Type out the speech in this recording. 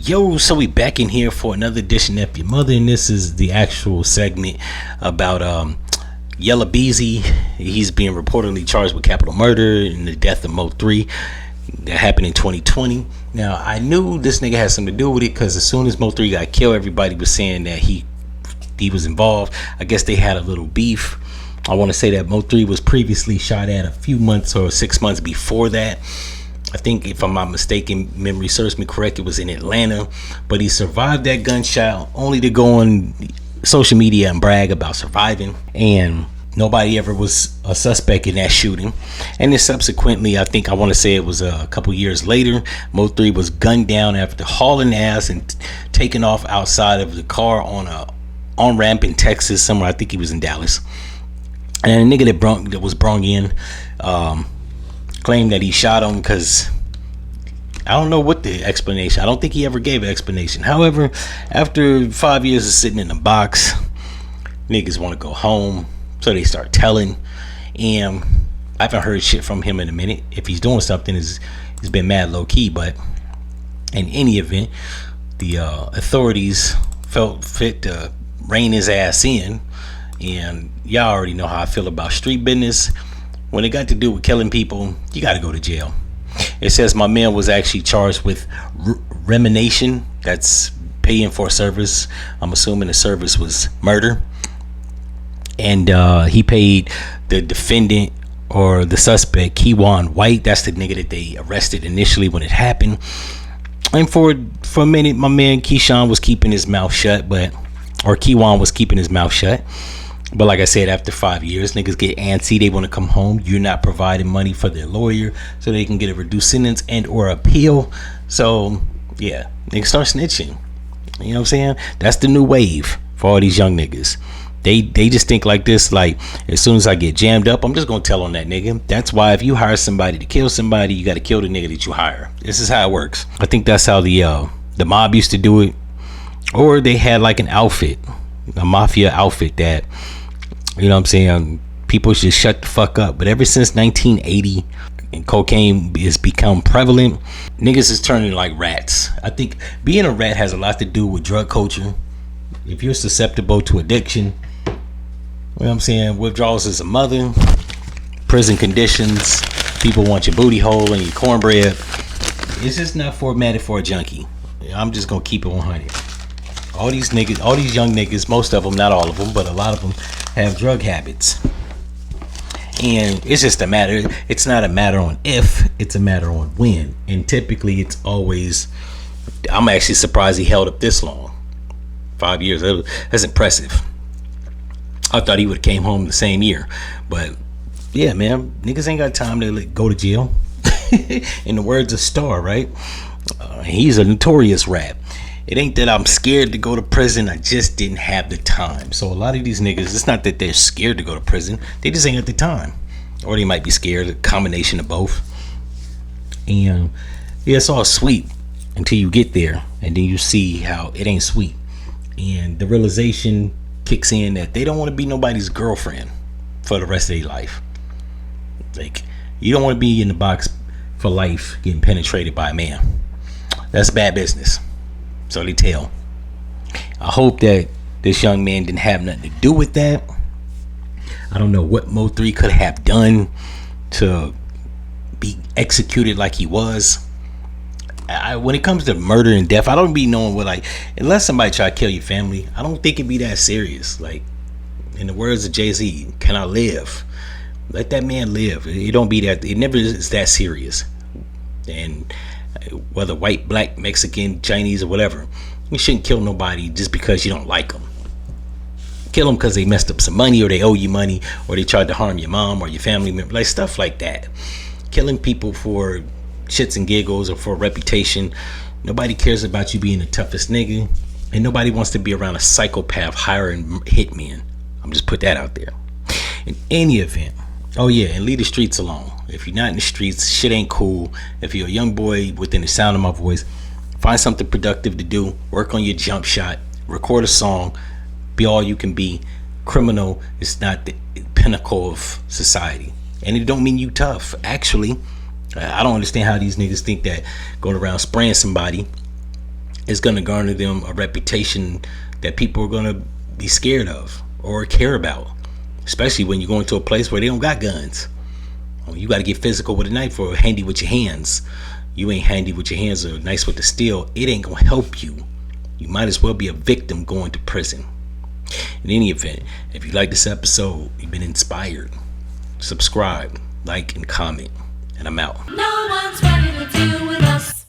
Yo, so we back in here for another edition of F-ya-Motha, and this is the actual segment about Yella Beezy. He's being reportedly charged with capital murder in the death of MOE3 that happened in 2020. Now, I knew this nigga had something to do with it because as soon as MOE3 got killed, everybody was saying that he was involved. I guess they had a little beef. I want to say that MOE3 was previously shot at a few months or 6 months before that. I think, if I'm not mistaken, memory serves me correct, it was in Atlanta. But he survived that gunshot only to go on social media and brag about surviving. And nobody ever was a suspect in that shooting. And then subsequently, I want to say it was a couple years later, MOE3 was gunned down after hauling ass and taken off outside of the car on a on-ramp in Texas somewhere. I think he was in Dallas. And a nigga that was brung in claimed that he shot him because I don't know what the explanation. I don't think he ever gave an explanation. However, after 5 years of sitting in the box, niggas want to go home, so they start telling. And I haven't heard shit from him in a minute. If he's doing something, it's been mad low key. But in any event, the authorities felt fit to rein his ass in. And y'all already know how I feel about street business. When it got to do with killing people, you got to go to jail. It says my man was actually charged with remuneration. That's paying for a service. I'm assuming the service was murder. And he paid the defendant or the suspect, Keywan White. That's the nigga that they arrested initially when it happened. And for a minute, my man Keywan was keeping his mouth shut. But like I said, after 5 years, niggas get antsy. They want to come home. You're not providing money for their lawyer so they can get a reduced sentence and or appeal. So, yeah, niggas start snitching. You know what I'm saying? That's the new wave for all these young niggas. They just think like this, like, as soon as I get jammed up, I'm just going to tell on that nigga. That's why if you hire somebody to kill somebody, you got to kill the nigga that you hire. This is how it works. I think that's how the mob used to do it. Or they had like an outfit, a mafia outfit that, you know what I'm saying, people should shut the fuck up. But ever since 1980 and cocaine has become prevalent, niggas is turning like rats. I think being a rat has a lot to do with drug culture. If you're susceptible to addiction, you know what I'm saying, withdrawals as a mother, prison conditions, people want your booty hole and your cornbread. It's just not formatted for a junkie. I'm just gonna keep it 100. All these niggas, all these young niggas, most of them, not all of them, but a lot of them have drug habits. And it's just a matter, it's not a matter on if, it's a matter on when. And typically it's always, I'm actually surprised he held up this long. 5 years, that's impressive. I thought he would have came home the same year. But yeah, man, niggas ain't got time to go to jail. In the words of Star, right? He's a notorious rat. It ain't that I'm scared to go to prison, I just didn't have the time. So a lot of these niggas, it's not that they're scared to go to prison, they just ain't got the time. Or they might be scared, a combination of both. And yeah, it's all sweet until you get there, and then you see how it ain't sweet. And the realization kicks in that they don't want to be nobody's girlfriend for the rest of their life. Like, you don't want to be in the box for life getting penetrated by a man. That's bad business. So they tell. I hope that this young man didn't have nothing to do with that. I don't know what MOE3 could have done to be executed like he was. When it comes to murder and death, I don't be knowing what, like, unless somebody try to kill your family, I don't think it'd be that serious. Like, in the words of Jay-Z, can I live? Let that man live. It don't be that, it never is that serious. And whether white, black, Mexican, Chinese, or whatever, you shouldn't kill nobody just because you don't like them. Kill them because they messed up some money, or they owe you money, or they tried to harm your mom or your family member, like stuff like that. Killing people for shits and giggles or for reputation. Nobody cares about you being the toughest nigga, and nobody wants to be around a psychopath hiring hitmen. I'm just put that out there. In any event, oh yeah, and leave the streets alone. If you're not in the streets, shit ain't cool. If you're a young boy within the sound of my voice, find something productive to do. Work on your jump shot. Record a song. Be all you can be. Criminal is not the pinnacle of society. And it don't mean you tough. Actually, I don't understand how these niggas think that going around spraying somebody It's going to garner them a reputation that people are going to be scared of or care about, especially when you go into a place where they don't got guns. You got to get physical with a knife or handy with your hands. You ain't handy with your hands or nice with the steel. It ain't going to help you. You might as well be a victim going to prison. In any event, if you like this episode, you've been inspired, subscribe, like, and comment. And I'm out. No one's ready to deal with us.